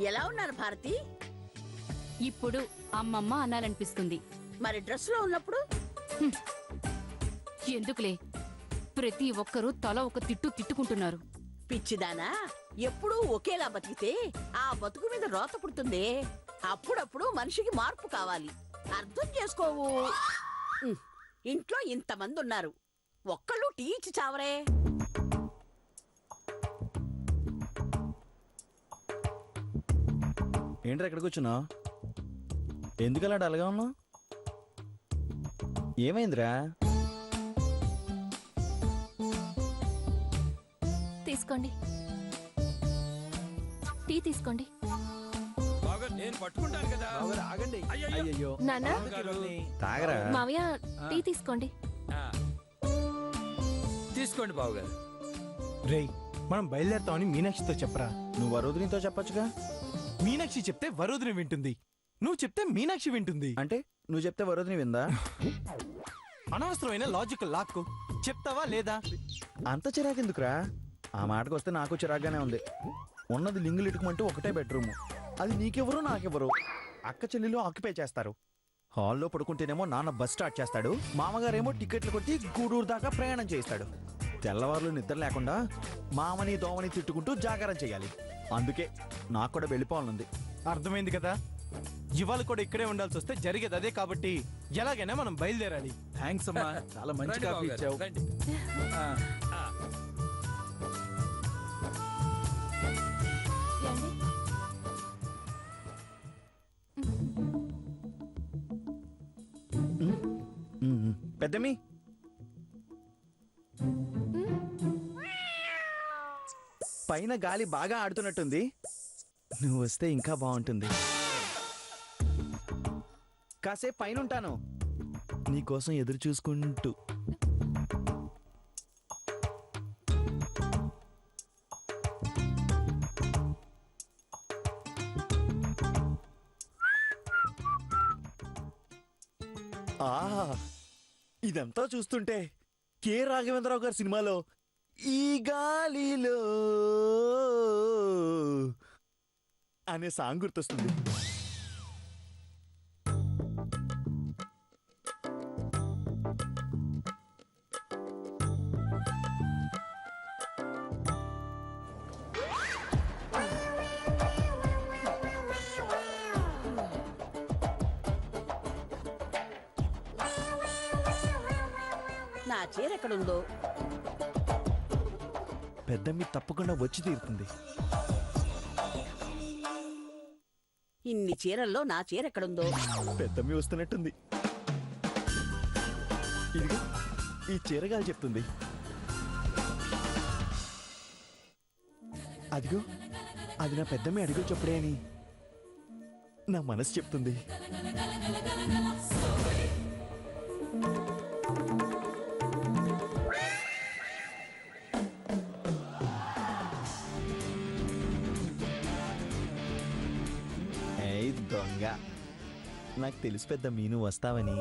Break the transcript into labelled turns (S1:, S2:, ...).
S1: ఎలా ఉన్నారు భారతి?
S2: ఇప్పుడు అమ్మమ్మ అనాలనిపిస్తుంది.
S1: మరి డ్రెస్ లో ఉన్నప్పుడు
S2: ఎందుకులే, ప్రతి ఒక్కరూ తల ఒక తిట్టుకుంటున్నారు.
S1: పిచ్చిదానా, ఎప్పుడూ ఒకేలా బతికితే ఆ బతుకు మీద రోత పుడుతుంది. అప్పుడప్పుడు మనిషికి మార్పు కావాలి, అర్థం చేసుకోవు. ఇంట్లో ఇంతమంది ఉన్నారు, ఒక్కళ్ళు టీ ఇచ్చి చావరే.
S3: ఏంట్రా ఎక్కడ కూర్చున్నావు? ఎందుకలా డల్గా ఉన్నావు? ఏమైందిరా?
S4: తీసుకోండి, టీ తీసుకోండి.
S5: నేను పట్టుకుంటాను కదా.
S3: ఆగండి.
S5: అయ్యయ్యో.
S3: అయ్యయ్యో.
S4: నాన్న,
S3: తాగరా?
S4: మావయ్య టీ తీసుకోండి.
S5: తీసుకోండి బావగారు.
S6: రేయ్, మనం బయలుదేరుతామని మీనాక్షితో చెప్పరా.
S3: నువ్వు వరుదినితో చెప్పొచ్చుగా.
S6: మీనాక్షి చెప్తే వరుదిని వింటుంది, నువ్వు చెప్తే మీనాక్షి వింటుంది.
S3: అంటే నువ్వు చెప్తే వరుదిని విందా?
S6: అనవసరమైన లాజికల్ లాక్కు చెప్తావా లేదా?
S3: అంత చిరాకెందుకురా? ఆ మాటకు వస్తే నాకు చిరాగ్గానే ఉంది. ఉన్నది లింగులు ఇటుకమంటూ ఒకటే బెడ్రూమ్, అది నీకెవరు నాకెవరు. అక్క చెల్లెలు ఆక్యుపై చేస్తారు. హాల్లో పడుకుంటేనేమో నాన్న బస్ స్టార్ట్ చేస్తాడు, మామగారేమో టికెట్లు కొట్టి గూడూరు దాకా ప్రయాణం చేయిస్తాడు. తెల్లవారులు నిద్ర లేకుండా మామని దోమని తిట్టుకుంటూ జాగారం చేయాలి. అందుకే నాకు కూడా వెళ్ళిపోవాలనుంది.
S6: అర్థమైంది కదా, ఇవాళ కూడా ఇక్కడే ఉండాల్సి వస్తే జరిగేది అదే. కాబట్టి ఎలాగైనా మనం బయలుదేరాలి.
S3: థ్యాంక్స్ అమ్మా, చాలా మంచి
S5: రండి
S3: కాఫీ
S5: బావగారు,
S3: ఇచ్చావు.
S5: రండి.
S4: రండి.
S3: పెద్దమ్మి, పైన గాలి బాగా ఆడుతున్నట్టుంది, నువ్వు వస్తే ఇంకా బాగుంటుంది. కాసేపు పైన ఉంటాను, నీకోసం ఎదురు చూసుకుంటూ. ఆహా, ఇదంతా చూస్తుంటే కె రాఘవేంద్రరావు గారి సినిమాలో ఈ గాలిలో అనే సాంగ్ గుర్తొస్తుంది.
S1: నా చీర ఎక్కడుందో?
S3: పెద్దమ్మి తప్పకుండా వచ్చి తీరుతుంది.
S1: ఇన్ని చీరల్లో నా చీర ఎక్కడుందో?
S3: పెద్దమ్మి వస్తున్నట్టుంది. ఇదిగో ఈ చీరగాలు చెప్తుంది. అదిగో అది నా పెద్దమ్మి అడిగో చెప్పుడే అని నా మనసు చెప్తుంది. దొంగ, నాకు తెలుసు పెద్ద మీను వస్తావని.